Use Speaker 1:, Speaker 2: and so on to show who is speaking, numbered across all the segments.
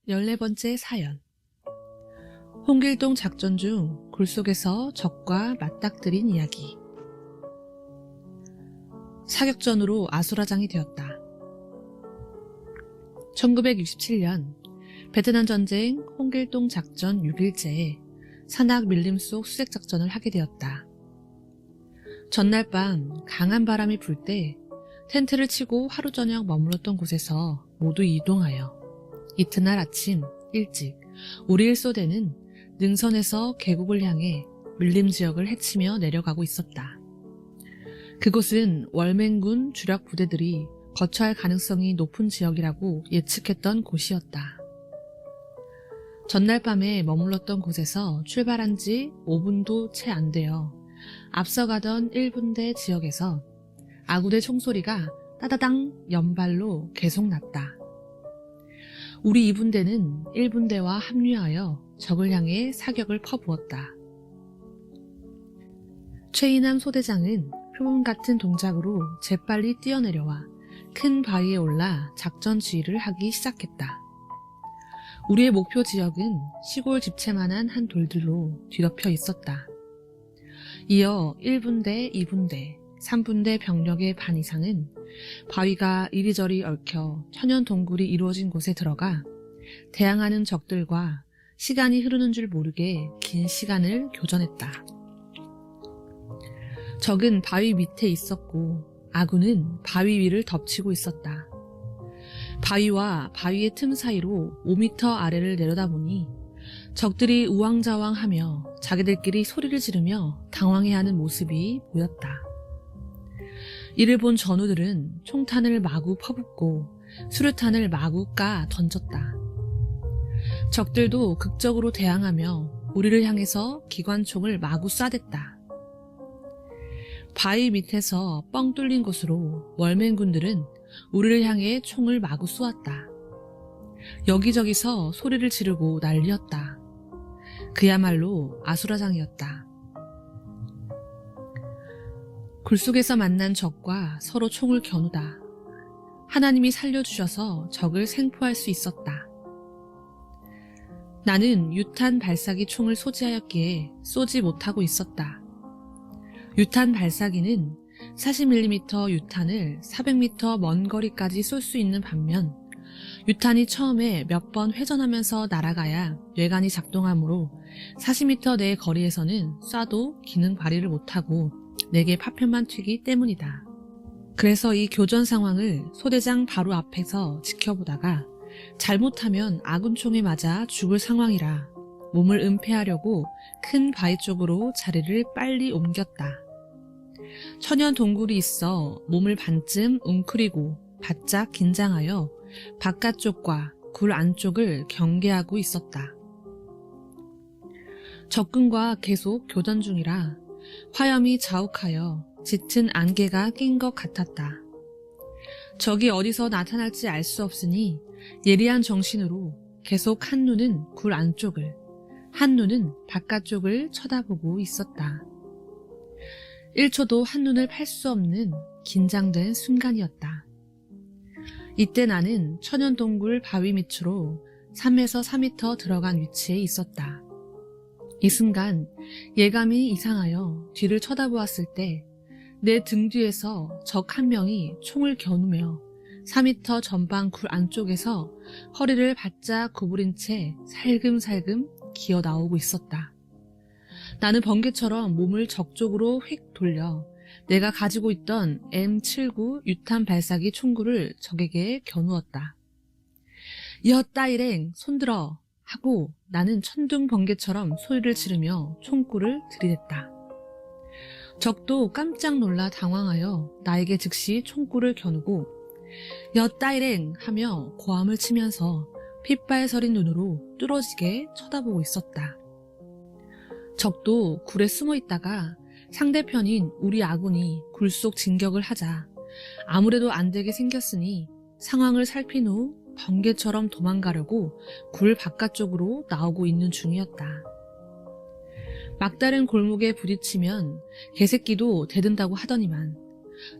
Speaker 1: 14번째 사연. 홍길동 작전 중 굴 속에서 적과 맞닥뜨린 이야기. 사격전으로 아수라장이 되었다. 1967년 베트남 전쟁 홍길동 작전 6일째에 산악 밀림 속 수색작전을 하게 되었다. 전날 밤 강한 바람이 불 때 텐트를 치고 하루 저녁 머물렀던 곳에서 모두 이동하여 이튿날 아침 일찍 우리 1소대는 능선에서 계곡을 향해 밀림 지역을 헤치며 내려가고 있었다. 그곳은 월맹군 주력 부대들이 거처할 가능성이 높은 지역이라고 예측했던 곳이었다. 전날 밤에 머물렀던 곳에서 출발한 지 5분도 채 안 되어 앞서가던 1분대 지역에서 아구대 총소리가 따다당 연발로 계속 났다. 우리 2분대는 1분대와 합류하여 적을 향해 사격을 퍼부었다. 최인함 소대장은 표범 같은 동작으로 재빨리 뛰어내려와 큰 바위에 올라 작전 지휘를 하기 시작했다. 우리의 목표 지역은 시골 집채만한 한 돌들로 뒤덮여 있었다. 이어 1분대, 2분대, 3분대 병력의 반 이상은 바위가 이리저리 얽혀 천연 동굴이 이루어진 곳에 들어가 대항하는 적들과 시간이 흐르는 줄 모르게 긴 시간을 교전했다. 적은 바위 밑에 있었고 아군은 바위 위를 덮치고 있었다. 바위와 바위의 틈 사이로 5m 아래를 내려다보니 적들이 우왕좌왕하며 자기들끼리 소리를 지르며 당황해하는 모습이 보였다. 이를 본 전우들은 총탄을 마구 퍼붓고 수류탄을 마구 까 던졌다. 적들도 극적으로 대항하며 우리를 향해서 기관총을 마구 쏴댔다. 바위 밑에서 뻥 뚫린 곳으로 월맹군들은 우리를 향해 총을 마구 쏘았다. 여기저기서 소리를 지르고 난리였다. 그야말로 아수라장이었다. 굴 속에서 만난 적과 서로 총을 겨누다. 하나님이 살려주셔서 적을 생포할 수 있었다. 나는 유탄 발사기 총을 소지하였기에 쏘지 못하고 있었다. 유탄 발사기는 40mm 유탄을 400m 먼 거리까지 쏠 수 있는 반면 유탄이 처음에 몇 번 회전하면서 날아가야 뇌관이 작동하므로 40m 내 거리에서는 쏴도 기능 발휘를 못하고 내게 파편만 튀기 때문이다. 그래서 이 교전 상황을 소대장 바로 앞에서 지켜보다가 잘못하면 아군총에 맞아 죽을 상황이라 몸을 은폐하려고 큰 바위 쪽으로 자리를 빨리 옮겼다. 천연 동굴이 있어 몸을 반쯤 웅크리고 바짝 긴장하여 바깥쪽과 굴 안쪽을 경계하고 있었다. 적군과 계속 교전 중이라 화염이 자욱하여 짙은 안개가 낀 것 같았다. 적이 어디서 나타날지 알 수 없으니 예리한 정신으로 계속 한 눈은 굴 안쪽을, 한 눈은 바깥쪽을 쳐다보고 있었다. 1초도 한눈을 팔 수 없는 긴장된 순간이었다. 이때 나는 천연동굴 바위 밑으로 3에서 4m 들어간 위치에 있었다. 이 순간 예감이 이상하여 뒤를 쳐다보았을 때 내 등 뒤에서 적 한 명이 총을 겨누며 4m 전방 굴 안쪽에서 허리를 바짝 구부린 채 살금살금 기어 나오고 있었다. 나는 번개처럼 몸을 적 쪽으로 휙 돌려 내가 가지고 있던 M79 유탄 발사기 총구를 적에게 겨누었다. 여따이랭 손들어 하고 나는 천둥 번개처럼 소리를 지르며 총구를 들이댔다. 적도 깜짝 놀라 당황하여 나에게 즉시 총구를 겨누고 여따이랭 하며 고함을 치면서 핏발 서린 눈으로 뚫어지게 쳐다보고 있었다. 적도 굴에 숨어 있다가 상대편인 우리 아군이 굴 속 진격을 하자 아무래도 안 되게 생겼으니 상황을 살핀 후 번개처럼 도망가려고 굴 바깥쪽으로 나오고 있는 중이었다. 막다른 골목에 부딪히면 개새끼도 대든다고 하더니만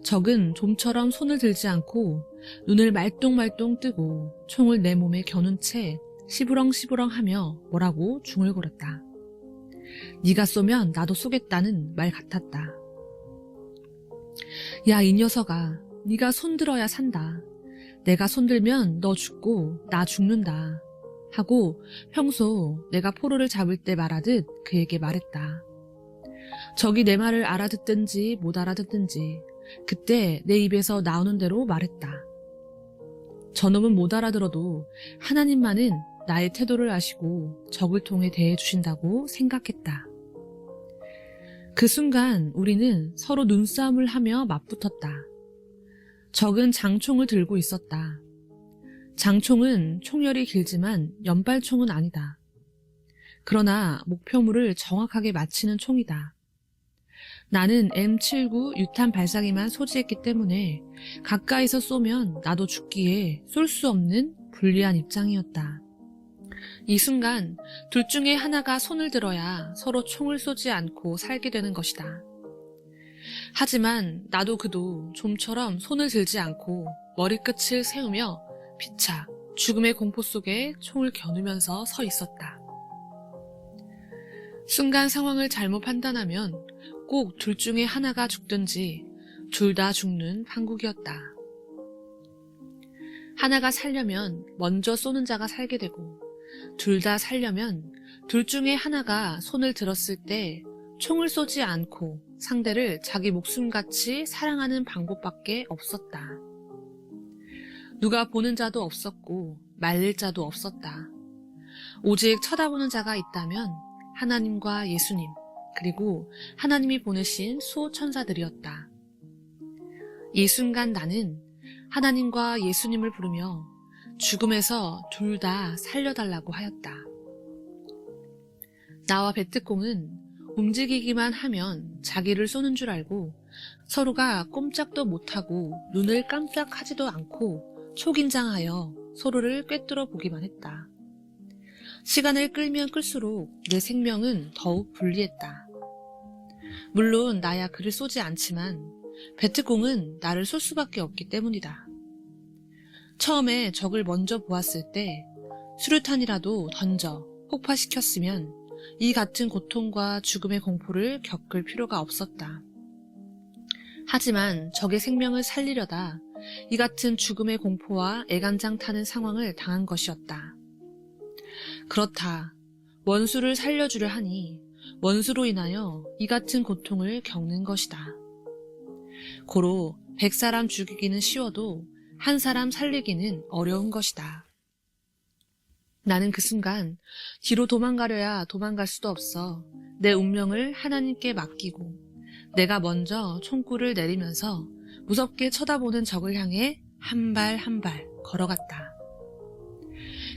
Speaker 1: 적은 좀처럼 손을 들지 않고 눈을 말똥말똥 뜨고 총을 내 몸에 겨눈 채 시부렁시부렁하며 뭐라고 중얼거렸다. 네가 쏘면 나도 쏘겠다는 말 같았다. 야, 이 녀석아, 네가 손들어야 산다. 내가 손들면 너 죽고 나 죽는다. 하고 평소 내가 포로를 잡을 때 말하듯 그에게 말했다. 적이 내 말을 알아듣든지 못 알아듣든지 그때 내 입에서 나오는 대로 말했다. 저놈은 못 알아들어도 하나님만은 나의 태도를 아시고 적을 통해 대해주신다고 생각했다. 그 순간 우리는 서로 눈싸움을 하며 맞붙었다. 적은 장총을 들고 있었다. 장총은 총열이 길지만 연발총은 아니다. 그러나 목표물을 정확하게 맞히는 총이다. 나는 M79 유탄 발사기만 소지했기 때문에 가까이서 쏘면 나도 죽기에 쏠 수 없는 불리한 입장이었다. 이 순간 둘 중에 하나가 손을 들어야 서로 총을 쏘지 않고 살게 되는 것이다. 하지만 나도 그도 좀처럼 손을 들지 않고 머리끝을 세우며 피차 죽음의 공포 속에 총을 겨누면서 서 있었다. 순간 상황을 잘못 판단하면 꼭 둘 중에 하나가 죽든지 둘 다 죽는 판국이었다. 하나가 살려면 먼저 쏘는 자가 살게 되고 둘 다 살려면 둘 중에 하나가 손을 들었을 때 총을 쏘지 않고 상대를 자기 목숨같이 사랑하는 방법밖에 없었다. 누가 보는 자도 없었고 말릴 자도 없었다. 오직 쳐다보는 자가 있다면 하나님과 예수님, 그리고 하나님이 보내신 수호천사들이었다. 이 순간 나는 하나님과 예수님을 부르며 죽음에서 둘 다 살려달라고 하였다. 나와 베트콩은 움직이기만 하면 자기를 쏘는 줄 알고 서로가 꼼짝도 못하고 눈을 깜짝하지도 않고 초긴장하여 서로를 꿰뚫어 보기만 했다. 시간을 끌면 끌수록 내 생명은 더욱 불리했다. 물론 나야 그를 쏘지 않지만 베트콩은 나를 쏠 수밖에 없기 때문이다. 처음에 적을 먼저 보았을 때 수류탄이라도 던져 폭파시켰으면 이 같은 고통과 죽음의 공포를 겪을 필요가 없었다. 하지만 적의 생명을 살리려다 이 같은 죽음의 공포와 애간장 타는 상황을 당한 것이었다. 그렇다. 원수를 살려주려 하니 원수로 인하여 이 같은 고통을 겪는 것이다. 고로 100사람 죽이기는 쉬워도 한 사람 살리기는 어려운 것이다. 나는 그 순간 뒤로 도망가려야 도망갈 수도 없어 내 운명을 하나님께 맡기고 내가 먼저 총구를 내리면서 무섭게 쳐다보는 적을 향해 한 발 한 발 걸어갔다.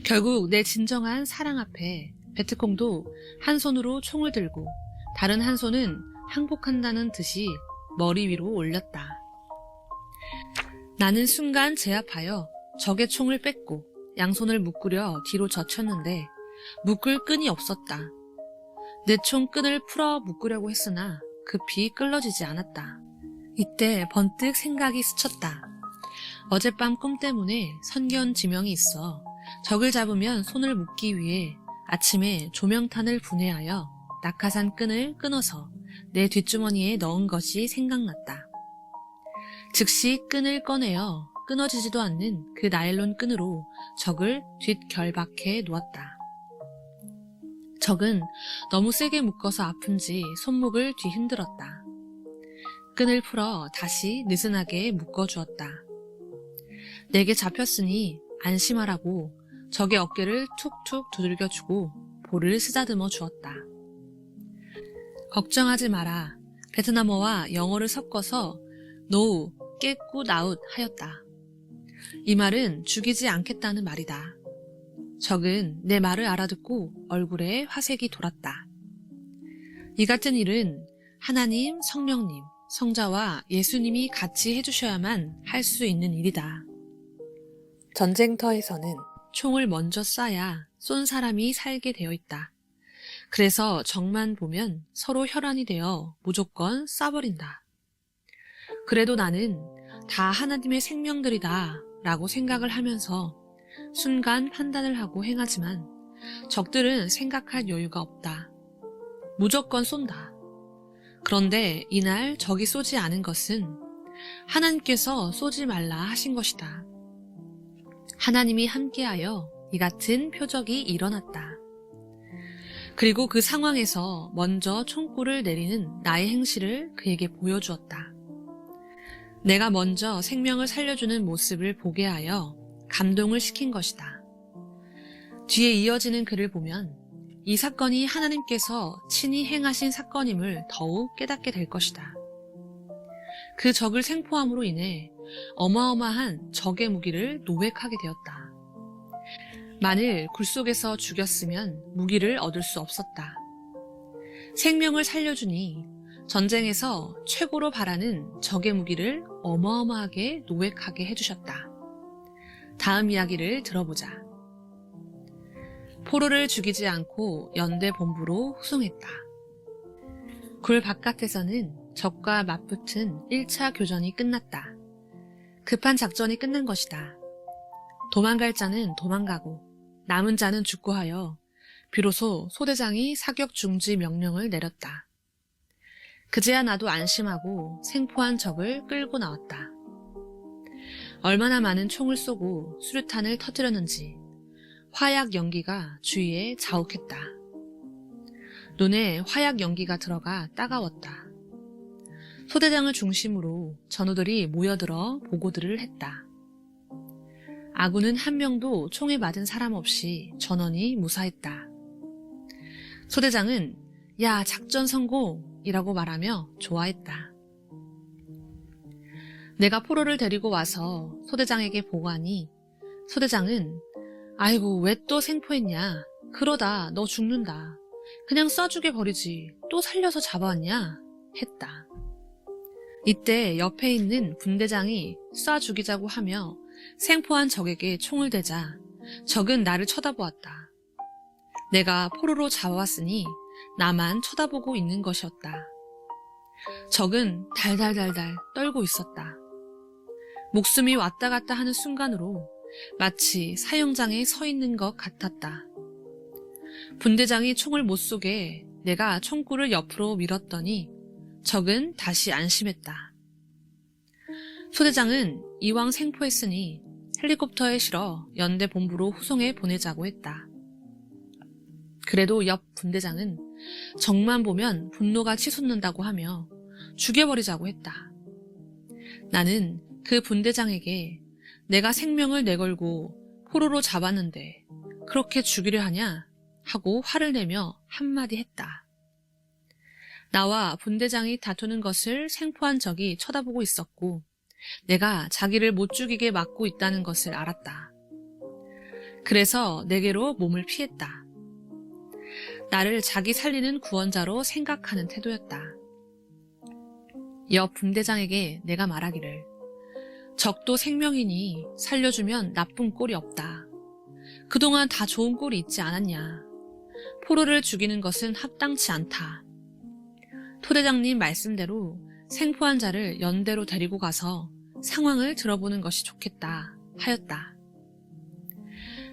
Speaker 1: 결국 내 진정한 사랑 앞에 베트콩도 한 손으로 총을 들고 다른 한 손은 항복한다는 듯이 머리 위로 올렸다. 나는 순간 제압하여 적의 총을 뺐고 양손을 묶으려 뒤로 젖혔는데 묶을 끈이 없었다. 내 총 끈을 풀어 묶으려고 했으나 급히 끌러지지 않았다. 이때 번뜩 생각이 스쳤다. 어젯밤 꿈 때문에 선견 지명이 있어 적을 잡으면 손을 묶기 위해 아침에 조명탄을 분해하여 낙하산 끈을 끊어서 내 뒷주머니에 넣은 것이 생각났다. 즉시 끈을 꺼내어 끊어지지도 않는 그 나일론 끈으로 적을 뒷결박해 놓았다. 적은 너무 세게 묶어서 아픈지 손목을 뒤흔들었다. 끈을 풀어 다시 느슨하게 묶어주었다. 내게 잡혔으니 안심하라고 적의 어깨를 툭툭 두들겨주고 볼을 쓰다듬어 주었다. 걱정하지 마라. 베트남어와 영어를 섞어서 노우, 깨꾸 나웃 하였다. 이 말은 죽이지 않겠다는 말이다. 적은 내 말을 알아듣고 얼굴에 화색이 돌았다. 이 같은 일은 하나님, 성령님, 성자와 예수님이 같이 해주셔야만 할 수 있는 일이다. 전쟁터에서는 총을 먼저 쏴야 쏜 사람이 살게 되어 있다. 그래서 적만 보면 서로 혈안이 되어 무조건 쏴버린다. 그래도 나는 다 하나님의 생명들이다 라고 생각을 하면서 순간 판단을 하고 행하지만 적들은 생각할 여유가 없다. 무조건 쏜다. 그런데 이날 적이 쏘지 않은 것은 하나님께서 쏘지 말라 하신 것이다. 하나님이 함께하여 이 같은 표적이 일어났다. 그리고 그 상황에서 먼저 총구를 내리는 나의 행실을 그에게 보여주었다. 내가 먼저 생명을 살려주는 모습을 보게 하여 감동을 시킨 것이다. 뒤에 이어지는 글을 보면 이 사건이 하나님께서 친히 행하신 사건임을 더욱 깨닫게 될 것이다. 그 적을 생포함으로 인해 어마어마한 적의 무기를 노획하게 되었다. 만일 굴 속에서 죽였으면 무기를 얻을 수 없었다. 생명을 살려주니 전쟁에서 최고로 바라는 적의 무기를 어마어마하게 노획하게 해주셨다. 다음 이야기를 들어보자. 포로를 죽이지 않고 연대 본부로 후송했다. 굴 바깥에서는 적과 맞붙은 1차 교전이 끝났다. 급한 작전이 끝난 것이다. 도망갈 자는 도망가고 남은 자는 죽고 하여 비로소 소대장이 사격 중지 명령을 내렸다. 그제야 나도 안심하고 생포한 적을 끌고 나왔다. 얼마나 많은 총을 쏘고 수류탄을 터뜨렸는지 화약 연기가 주위에 자욱했다. 눈에 화약 연기가 들어가 따가웠다. 소대장을 중심으로 전우들이 모여들어 보고들을 했다. 아군은 한 명도 총에 맞은 사람 없이 전원이 무사했다. 소대장은 야, 작전 성공이라고 말하며 좋아했다. 내가 포로를 데리고 와서 소대장에게 보고하니 소대장은 아이고 왜 또 생포했냐? 그러다 너 죽는다. 그냥 쏴 죽여버리지. 또 살려서 잡아왔냐? 했다. 이때 옆에 있는 분대장이 쏴 죽이자고 하며 생포한 적에게 총을 대자 적은 나를 쳐다보았다. 내가 포로로 잡아왔으니 나만 쳐다보고 있는 것이었다. 적은 달달달달 떨고 있었다. 목숨이 왔다 갔다 하는 순간으로 마치 사형장에 서 있는 것 같았다. 분대장이 총을 못 쏘게 내가 총구를 옆으로 밀었더니 적은 다시 안심했다. 소대장은 이왕 생포했으니 헬리콥터에 실어 연대 본부로 후송해 보내자고 했다. 그래도 옆 분대장은 적만 보면 분노가 치솟는다고 하며 죽여버리자고 했다. 나는 그 분대장에게 내가 생명을 내걸고 포로로 잡았는데 그렇게 죽이려 하냐 하고 화를 내며 한마디 했다. 나와 분대장이 다투는 것을 생포한 적이 쳐다보고 있었고 내가 자기를 못 죽이게 막고 있다는 것을 알았다. 그래서 내게로 몸을 피했다. 나를 자기 살리는 구원자로 생각하는 태도였다. 옆 분대장에게 내가 말하기를 적도 생명이니 살려주면 나쁜 꼴이 없다. 그동안 다 좋은 꼴이 있지 않았냐. 포로를 죽이는 것은 합당치 않다. 토대장님 말씀대로 생포한 자를 연대로 데리고 가서 상황을 들어보는 것이 좋겠다 하였다.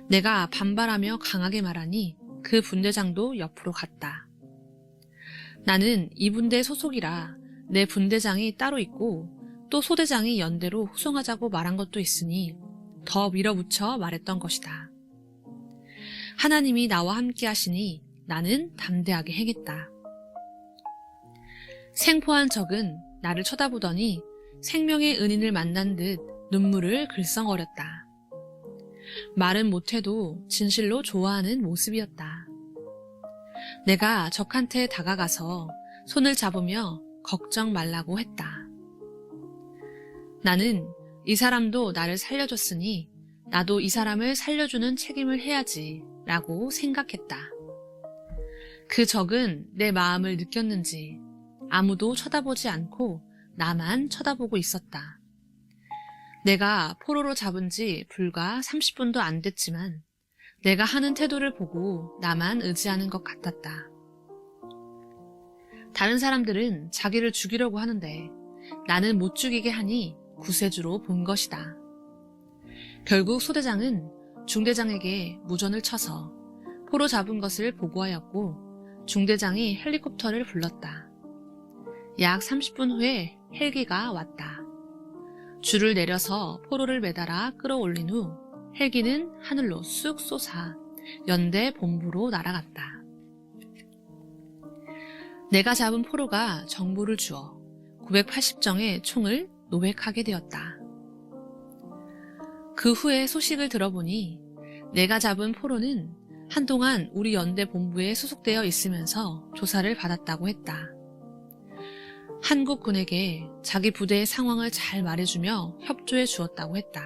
Speaker 1: 내가 반발하며 강하게 말하니 그 분대장도 옆으로 갔다. 나는 이 분대 소속이라 내 분대장이 따로 있고 또 소대장이 연대로 후송하자고 말한 것도 있으니 더 밀어붙여 말했던 것이다. 하나님이 나와 함께 하시니 나는 담대하게 행했다. 생포한 적은 나를 쳐다보더니 생명의 은인을 만난 듯 눈물을 글썽거렸다. 말은 못해도 진실로 좋아하는 모습이었다. 내가 적한테 다가가서 손을 잡으며 걱정 말라고 했다. 나는 이 사람도 나를 살려줬으니 나도 이 사람을 살려주는 책임을 해야지 라고 생각했다. 그 적은 내 마음을 느꼈는지 아무도 쳐다보지 않고 나만 쳐다보고 있었다. 내가 포로로 잡은 지 불과 30분도 안 됐지만 내가 하는 태도를 보고 나만 의지하는 것 같았다. 다른 사람들은 자기를 죽이려고 하는데 나는 못 죽이게 하니 구세주로 본 것이다. 결국 소대장은 중대장에게 무전을 쳐서 포로 잡은 것을 보고하였고 중대장이 헬리콥터를 불렀다. 약 30분 후에 헬기가 왔다. 줄을 내려서 포로를 매달아 끌어올린 후 헬기는 하늘로 쑥 솟아 연대 본부로 날아갔다. 내가 잡은 포로가 정보를 주어 980정의 총을 노획하게 되었다. 그 후에 소식을 들어보니 내가 잡은 포로는 한동안 우리 연대 본부에 소속되어 있으면서 조사를 받았다고 했다. 한국군에게 자기 부대의 상황을 잘 말해주며 협조해 주었다고 했다.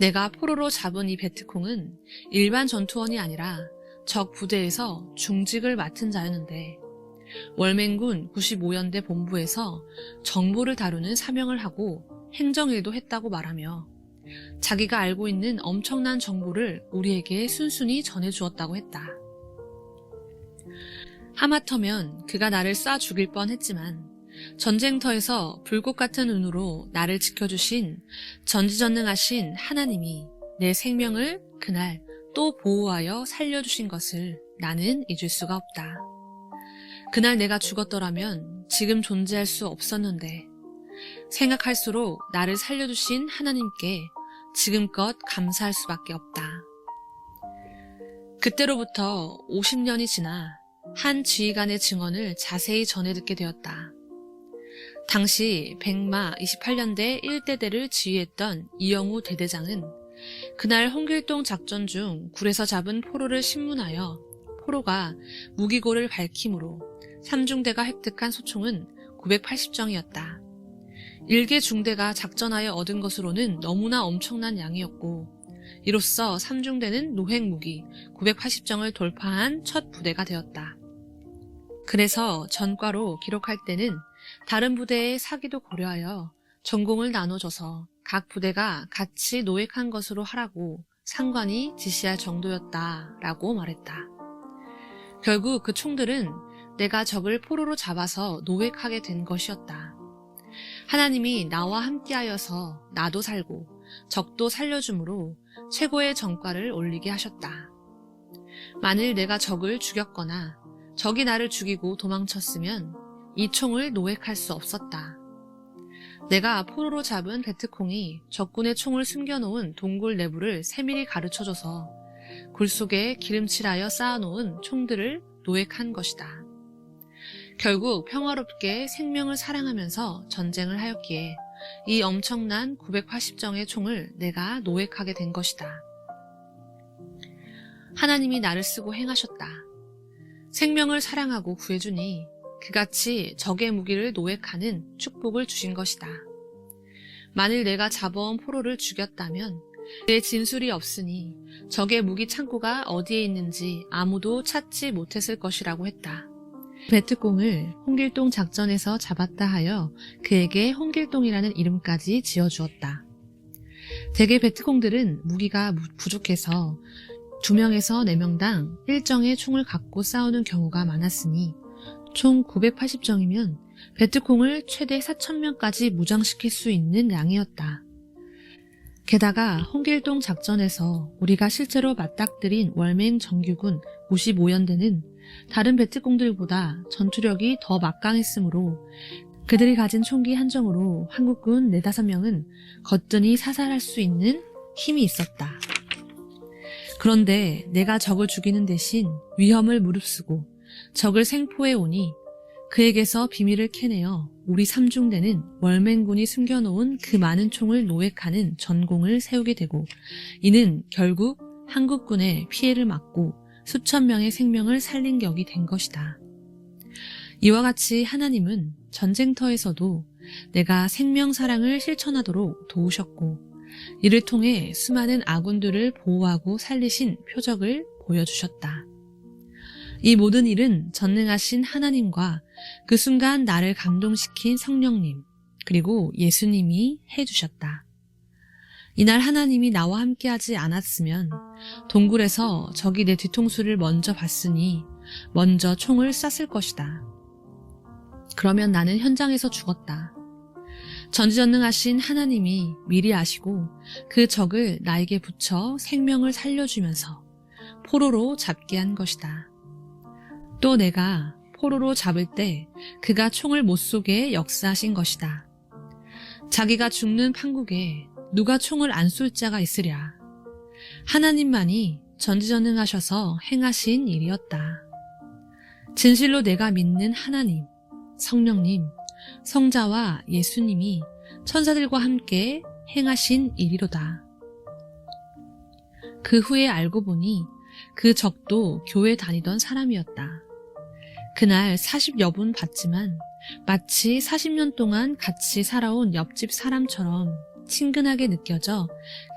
Speaker 1: 내가 포로로 잡은 이 베트콩은 일반 전투원이 아니라 적 부대에서 중직을 맡은 자였는데 월맹군 95연대 본부에서 정보를 다루는 사명을 하고 행정일도 했다고 말하며 자기가 알고 있는 엄청난 정보를 우리에게 순순히 전해주었다고 했다. 하마터면 그가 나를 쏴 죽일 뻔했지만 전쟁터에서 불꽃 같은 눈으로 나를 지켜주신 전지전능하신 하나님이 내 생명을 그날 또 보호하여 살려주신 것을 나는 잊을 수가 없다. 그날 내가 죽었더라면 지금 존재할 수 없었는데 생각할수록 나를 살려주신 하나님께 지금껏 감사할 수밖에 없다. 그때로부터 50년이 지나 한 지휘관의 증언을 자세히 전해 듣게 되었다. 당시 백마 28년대 1대대를 지휘했던 이영우 대대장은 그날 홍길동 작전 중 굴에서 잡은 포로를 신문하여 포로가 무기고를 밝힘으로 3중대가 획득한 소총은 980정이었다. 1개 중대가 작전하여 얻은 것으로는 너무나 엄청난 양이었고 이로써 3중대는 노획무기 980정을 돌파한 첫 부대가 되었다. 그래서 전과로 기록할 때는 다른 부대의 사기도 고려하여 전공을 나눠줘서 각 부대가 같이 노획한 것으로 하라고 상관이 지시할 정도였다라고 말했다. 결국 그 총들은 내가 적을 포로로 잡아서 노획하게 된 것이었다. 하나님이 나와 함께하여서 나도 살고 적도 살려주므로 최고의 전과를 올리게 하셨다. 만일 내가 적을 죽였거나 적이 나를 죽이고 도망쳤으면 이 총을 노획할 수 없었다. 내가 포로로 잡은 베트콩이 적군의 총을 숨겨놓은 동굴 내부를 세밀히 가르쳐줘서 굴 속에 기름칠하여 쌓아놓은 총들을 노획한 것이다. 결국 평화롭게 생명을 사랑하면서 전쟁을 하였기에 이 엄청난 980정의 총을 내가 노획하게 된 것이다. 하나님이 나를 쓰고 행하셨다. 생명을 사랑하고 구해주니 그같이 적의 무기를 노획하는 축복을 주신 것이다. 만일 내가 잡아온 포로를 죽였다면 내 진술이 없으니 적의 무기 창고가 어디에 있는지 아무도 찾지 못했을 것이라고 했다. 베트콩을 홍길동 작전에서 잡았다 하여 그에게 홍길동이라는 이름까지 지어주었다. 대개 베트콩들은 무기가 부족해서 2명에서 4명당 일정의 총을 갖고 싸우는 경우가 많았으니 총 980정이면 베트콩을 최대 4,000명까지 무장시킬 수 있는 양이었다. 게다가 홍길동 작전에서 우리가 실제로 맞닥뜨린 월맹 정규군 95연대는 다른 베트콩들보다 전투력이 더 막강했으므로 그들이 가진 총기 한정으로 한국군 4-5명은 거뜬히 사살할 수 있는 힘이 있었다. 그런데 내가 적을 죽이는 대신 위험을 무릅쓰고 적을 생포해 오니 그에게서 비밀을 캐내어 우리 3중대는 월맹군이 숨겨놓은 그 많은 총을 노획하는 전공을 세우게 되고 이는 결국 한국군의 피해를 막고 수천 명의 생명을 살린 격이 된 것이다. 이와 같이 하나님은 전쟁터에서도 내가 생명사랑을 실천하도록 도우셨고 이를 통해 수많은 아군들을 보호하고 살리신 표적을 보여주셨다. 이 모든 일은 전능하신 하나님과 그 순간 나를 감동시킨 성령님 그리고 예수님이 해주셨다. 이날 하나님이 나와 함께하지 않았으면 동굴에서 적이 내 뒤통수를 먼저 봤으니 먼저 총을 쐈을 것이다. 그러면 나는 현장에서 죽었다. 전지전능하신 하나님이 미리 아시고 그 적을 나에게 붙여 생명을 살려주면서 포로로 잡게 한 것이다. 또 내가 포로로 잡을 때 그가 총을 못 쏘게 역사하신 것이다. 자기가 죽는 판국에 누가 총을 안 쏠 자가 있으랴. 하나님만이 전지전능하셔서 행하신 일이었다. 진실로 내가 믿는 하나님, 성령님, 성자와 예수님이 천사들과 함께 행하신 일이로다. 그 후에 알고 보니 그 적도 교회 다니던 사람이었다. 그날 40여 분 봤지만 마치 40년 동안 같이 살아온 옆집 사람처럼 친근하게 느껴져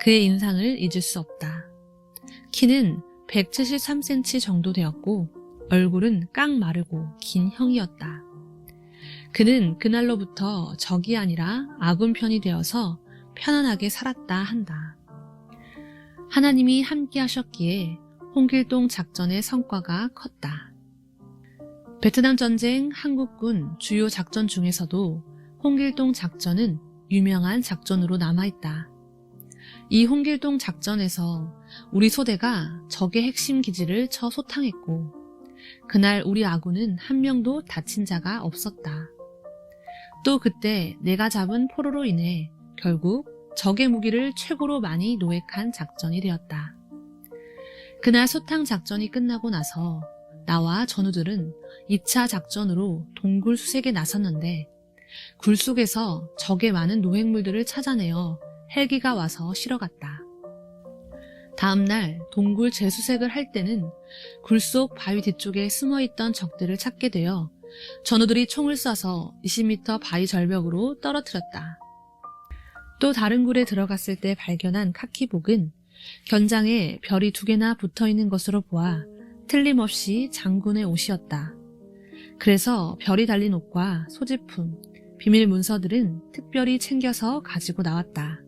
Speaker 1: 그의 인상을 잊을 수 없다. 키는 173cm 정도 되었고 얼굴은 깡마르고 긴 형이었다. 그는 그날로부터 적이 아니라 아군 편이 되어서 편안하게 살았다 한다. 하나님이 함께 하셨기에 홍길동 작전의 성과가 컸다. 베트남 전쟁 한국군 주요 작전 중에서도 홍길동 작전은 유명한 작전으로 남아있다. 이 홍길동 작전에서 우리 소대가 적의 핵심 기지를 쳐 소탕했고 그날 우리 아군은 한 명도 다친 자가 없었다. 또 그때 내가 잡은 포로로 인해 결국 적의 무기를 최고로 많이 노획한 작전이 되었다. 그날 소탕 작전이 끝나고 나서 나와 전우들은 2차 작전으로 동굴 수색에 나섰는데 굴 속에서 적의 많은 노획물들을 찾아내어 헬기가 와서 실어갔다. 다음날 동굴 재수색을 할 때는 굴 속 바위 뒤쪽에 숨어있던 적들을 찾게 되어 전우들이 총을 쏴서 20m 바위 절벽으로 떨어뜨렸다. 또 다른 굴에 들어갔을 때 발견한 카키복은 견장에 별이 2개나 붙어있는 것으로 보아 틀림없이 장군의 옷이었다. 그래서 별이 달린 옷과 소지품, 비밀 문서들은 특별히 챙겨서 가지고 나왔다.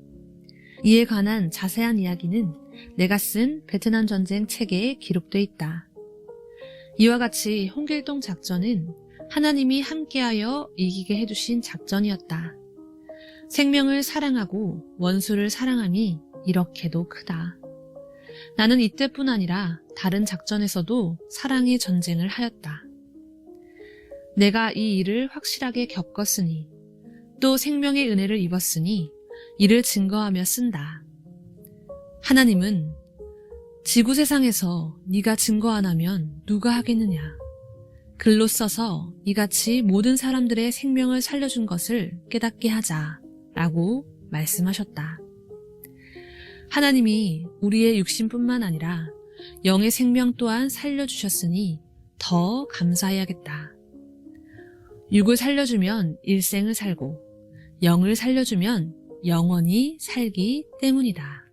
Speaker 1: 이에 관한 자세한 이야기는 내가 쓴 베트남 전쟁 책에 기록돼 있다. 이와 같이 홍길동 작전은 하나님이 함께하여 이기게 해주신 작전이었다. 생명을 사랑하고 원수를 사랑함이 이렇게도 크다. 나는 이때뿐 아니라 다른 작전에서도 사랑의 전쟁을 하였다. 내가 이 일을 확실하게 겪었으니 또 생명의 은혜를 입었으니 이를 증거하며 쓴다. 하나님은 지구 세상에서 네가 증거 안 하면 누가 하겠느냐. 글로 써서 이같이 모든 사람들의 생명을 살려준 것을 깨닫게 하자 라고 말씀하셨다. 하나님이 우리의 육신뿐만 아니라 영의 생명 또한 살려주셨으니 더 감사해야겠다. 육을 살려주면 일생을 살고 영을 살려주면 영원히 살기 때문이다.